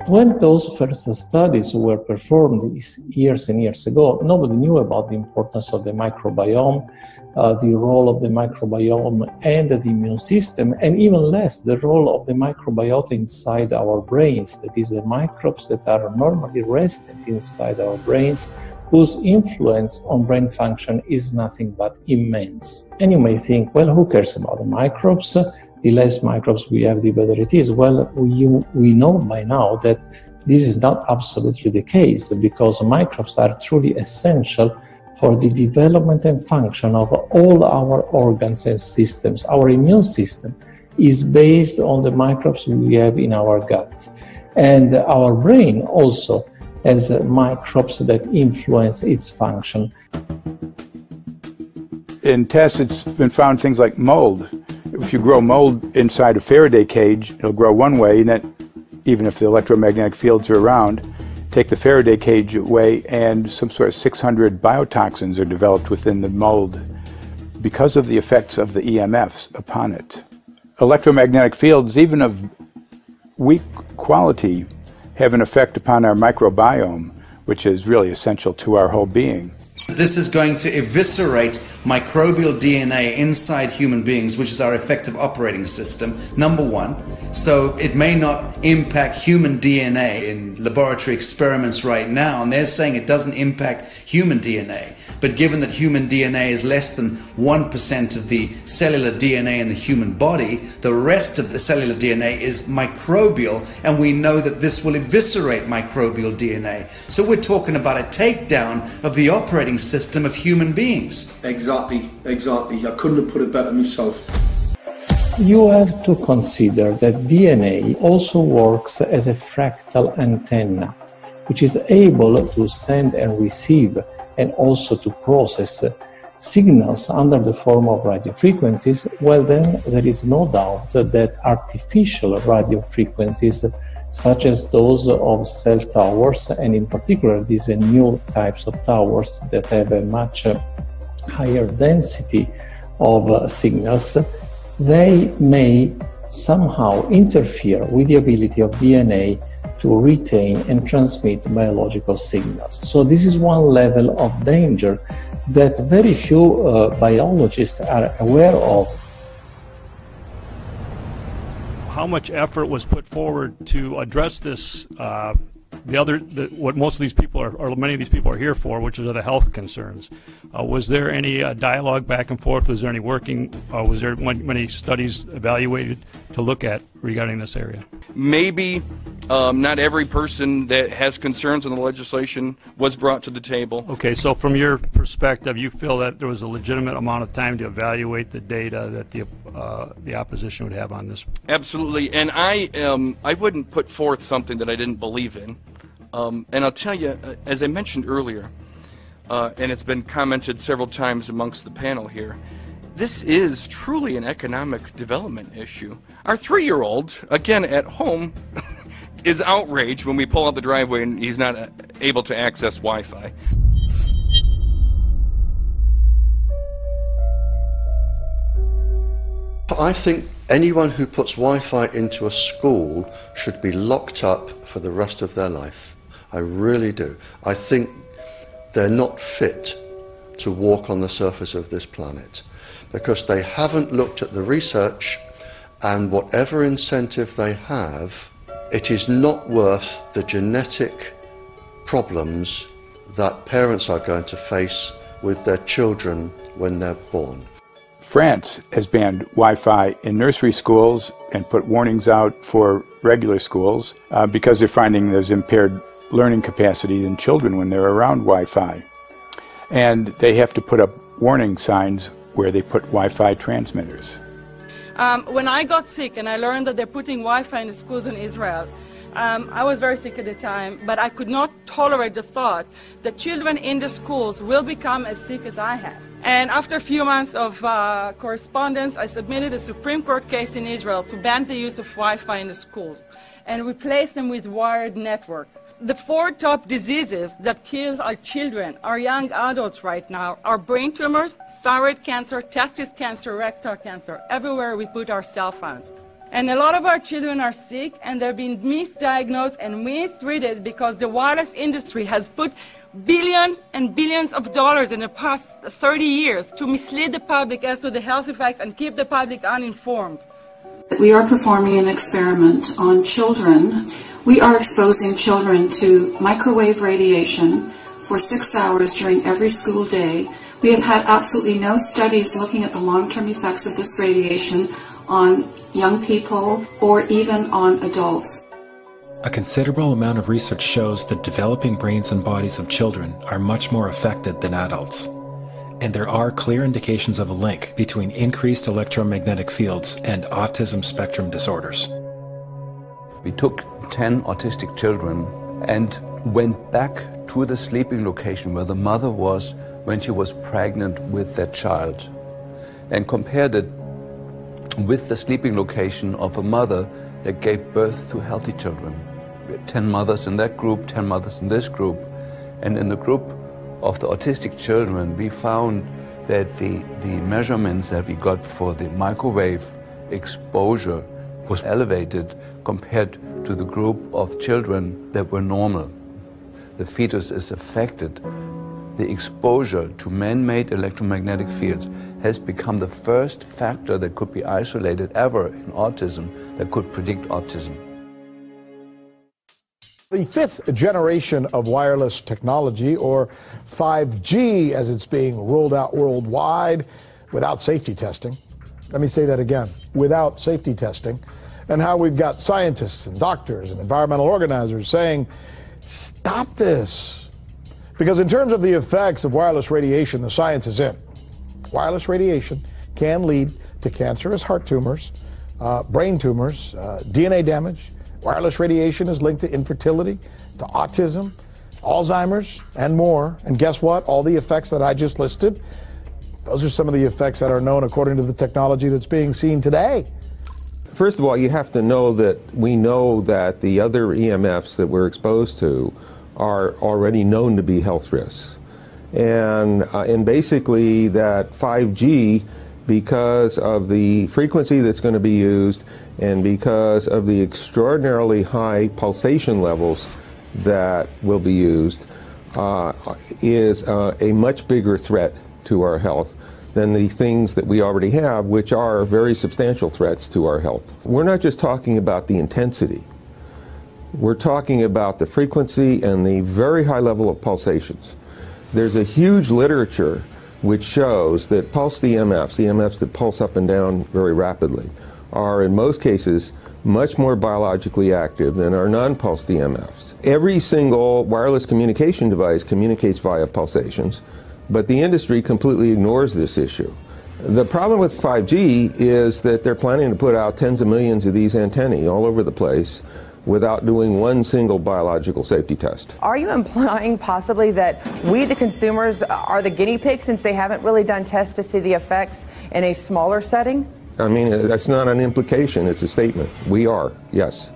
When those first studies were performed years and years ago, nobody knew about the importance of the microbiome, the role of the microbiome and the immune system, and even less the role of the microbiota inside our brains, that is, the microbes that are normally resident inside our brains, whose influence on brain function is nothing but immense. And you may think, well, who cares about the microbes? The less microbes we have, the better it is. Well, we know by now that this is not absolutely the case, because microbes are truly essential for the development and function of all our organs and systems. Our immune system is based on the microbes we have in our gut. And our brain also has microbes that influence its function. In tests, it's been found things like mold. If you grow mold inside a Faraday cage, it'll grow one way, and then, even if the electromagnetic fields are around, take the Faraday cage away, and some sort of 600 biotoxins are developed within the mold because of the effects of the EMFs upon it. Electromagnetic fields, even of weak quality, have an effect upon our microbiome, which is really essential to our whole being. This is going to eviscerate microbial DNA inside human beings, which is our effective operating system, number one. So it may not impact human DNA in laboratory experiments right now, and they're saying it doesn't impact human DNA. But given that human DNA is less than 1% of the cellular DNA in the human body, the rest of the cellular DNA is microbial, and we know that this will eviscerate microbial DNA. So we're talking about a takedown of the operating system of human beings. Exactly. I couldn't have put it better myself. You have to consider that DNA also works as a fractal antenna, which is able to send and receive and also to process signals under the form of radio frequencies. Well, then there is no doubt that artificial radio frequencies, such as those of cell towers, and in particular these new types of towers that have a much higher density of signals, they may somehow interfere with the ability of DNA to retain and transmit biological signals. So this is one level of danger that very few biologists are aware of. How much effort was put forward to address this, what most of these people are, or many of these people are here for, which are the health concerns? Was there any dialogue back and forth? Was there any working? Was there many studies evaluated to look at regarding this area? Maybe not every person that has concerns on the legislation was brought to the table. Okay, so from your perspective, you feel that there was a legitimate amount of time to evaluate the data that the opposition would have on this? Absolutely, and I wouldn't put forth something that I didn't believe in. And I'll tell you, as I mentioned earlier, and it's been commented several times amongst the panel here, this is truly an economic development issue. Our 3-year-old, again at home, is outraged when we pull out the driveway and he's not able to access Wi-Fi. I think anyone who puts Wi-Fi into a school should be locked up for the rest of their life. I really do. I think they're not fit to walk on the surface of this planet because they haven't looked at the research, and whatever incentive they have, it is not worth the genetic problems that parents are going to face with their children when they're born. France has banned Wi-Fi in nursery schools and put warnings out for regular schools because they're finding there's impaired learning capacity in children when they're around Wi-Fi. And they have to put up warning signs where they put Wi-Fi transmitters. When I got sick and I learned that they're putting Wi-Fi in the schools in Israel, I was very sick at the time, but I could not tolerate the thought that children in the schools will become as sick as I have. And after a few months of correspondence, I submitted a Supreme Court case in Israel to ban the use of Wi-Fi in the schools and replace them with wired network. The 4 top diseases that kill our children, our young adults right now, are brain tumors, thyroid cancer, testis cancer, rectal cancer, everywhere we put our cell phones. And a lot of our children are sick, and they're being misdiagnosed and mistreated because the wireless industry has put billions and billions of dollars in the past 30 years to mislead the public as to the health effects and keep the public uninformed. We are performing an experiment on children. We are exposing children to microwave radiation for 6 hours during every school day. We have had absolutely no studies looking at the long-term effects of this radiation on young people or even on adults. A considerable amount of research shows that developing brains and bodies of children are much more affected than adults. And there are clear indications of a link between increased electromagnetic fields and autism spectrum disorders. We took 10 autistic children and went back to the sleeping location where the mother was when she was pregnant with that child and compared it with the sleeping location of a mother that gave birth to healthy children. We had 10 mothers in that group, 10 mothers in this group, and in the group of the autistic children we found that the measurements that we got for the microwave exposure was elevated compared to the group of children that were normal. The fetus is affected. The exposure to man-made electromagnetic fields has become the first factor that could be isolated ever in autism that could predict autism. The fifth generation of wireless technology, or 5G as it's being rolled out worldwide without safety testing. Let me say that again, without safety testing. And how we've got scientists and doctors and environmental organizers saying, stop this. Because in terms of the effects of wireless radiation, the science is in. Wireless radiation can lead to cancerous heart tumors, brain tumors, DNA damage. Wireless radiation is linked to infertility, to autism, Alzheimer's, and more. And guess what? All the effects that I just listed, those are some of the effects that are known according to the technology that's being seen today. First of all, you have to know that we know that the other EMFs that we're exposed to are already known to be health risks. And basically that 5G, because of the frequency that's going to be used and because of the extraordinarily high pulsation levels that will be used, is a much bigger threat to our health than the things that we already have, which are very substantial threats to our health. We're not just talking about the intensity. We're talking about the frequency and the very high level of pulsations. There's a huge literature which shows that pulsed EMFs that pulse up and down very rapidly, are in most cases much more biologically active than our non-pulsed EMFs. Every single wireless communication device communicates via pulsations, but the industry completely ignores this issue. The problem with 5G is that they're planning to put out tens of millions of these antennae all over the place without doing one single biological safety test. Are you implying possibly that we, the consumers, are the guinea pigs since they haven't really done tests to see the effects in a smaller setting? I mean, that's not an implication, it's a statement. We are, yes.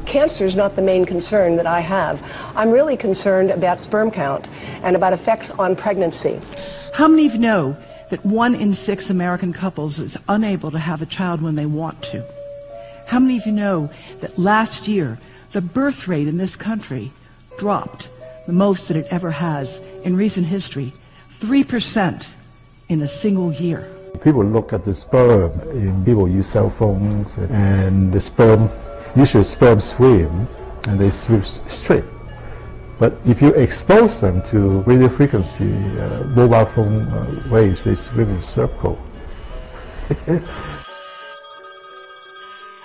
Cancer is not the main concern that I have. I'm really concerned about sperm count and about effects on pregnancy. How many of you know that 1 in 6 American couples is unable to have a child when they want to? How many of you know that last year the birth rate in this country dropped the most that it ever has in recent history, 3% in a single year? People look at the sperm, and people use cell phones, and the sperm, usually sperm swim, and they swim straight. But if you expose them to radio frequency, mobile phone waves, they swim in a circle.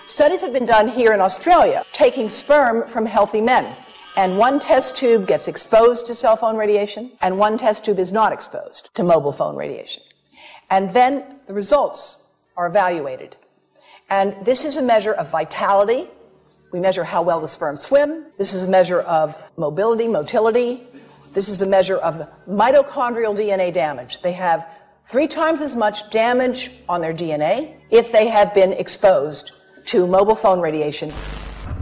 Studies have been done here in Australia, taking sperm from healthy men. And one test tube gets exposed to cell phone radiation, and one test tube is not exposed to mobile phone radiation. And then the results are evaluated. And this is a measure of vitality. We measure how well the sperm swim. This is a measure of motility. This is a measure of mitochondrial DNA damage. They have 3 times as much damage on their DNA if they have been exposed to mobile phone radiation.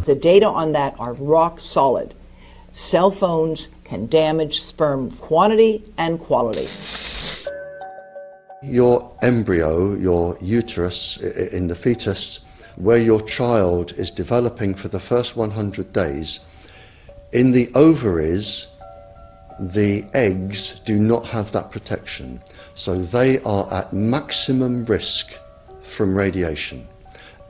The data on that are rock solid. Cell phones can damage sperm quantity and quality. Your embryo, your uterus in the fetus, where your child is developing for the first 100 days, in the ovaries, the eggs do not have that protection, so they are at maximum risk from radiation.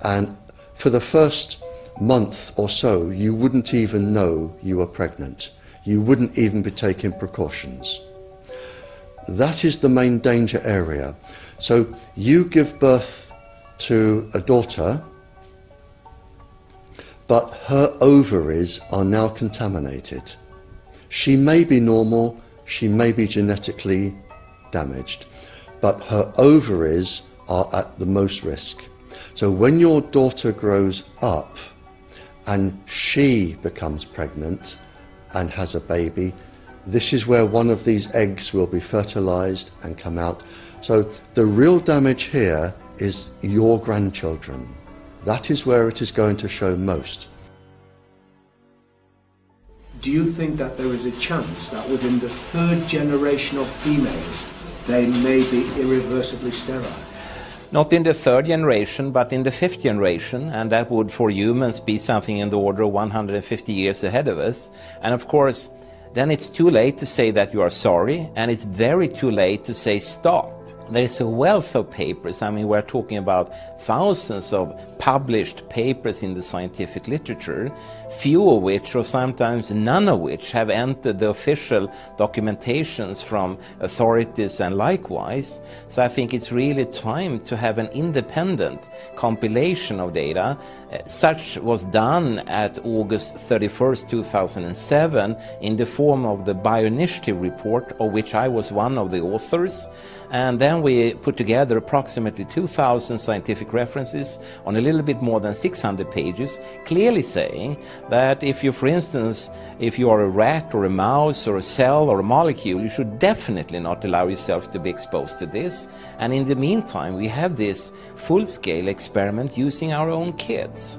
And for the first month or so, you wouldn't even know you were pregnant. You wouldn't even be taking precautions. That is the main danger area. So you give birth to a daughter, but her ovaries are now contaminated. She may be normal, she may be genetically damaged, but her ovaries are at the most risk. So when your daughter grows up and she becomes pregnant and has a baby, this is where one of these eggs will be fertilized and come out. So the real damage here is your grandchildren. That is where it is going to show most. Do you think that there is a chance that within the third generation of females they may be irreversibly sterile? Not in the third generation, but in the fifth generation, and that would for humans be something in the order of 150 years ahead of us. And of course, then it's too late to say that you are sorry, and it's very too late to say stop. There is a wealth of papers. I mean, we're talking about thousands of published papers in the scientific literature, few of which, or sometimes none of which, have entered the official documentations from authorities and likewise. So I think it's really time to have an independent compilation of data. Such was done at August 31st, 2007 in the form of the Bioinitiative report, of which I was one of the authors. And then we put together approximately 2,000 scientific references on a little bit more than 600 pages, clearly saying that if you, for instance, if you are a rat or a mouse or a cell or a molecule, you should definitely not allow yourself to be exposed to this. And in the meantime, we have this full-scale experiment using our own kids.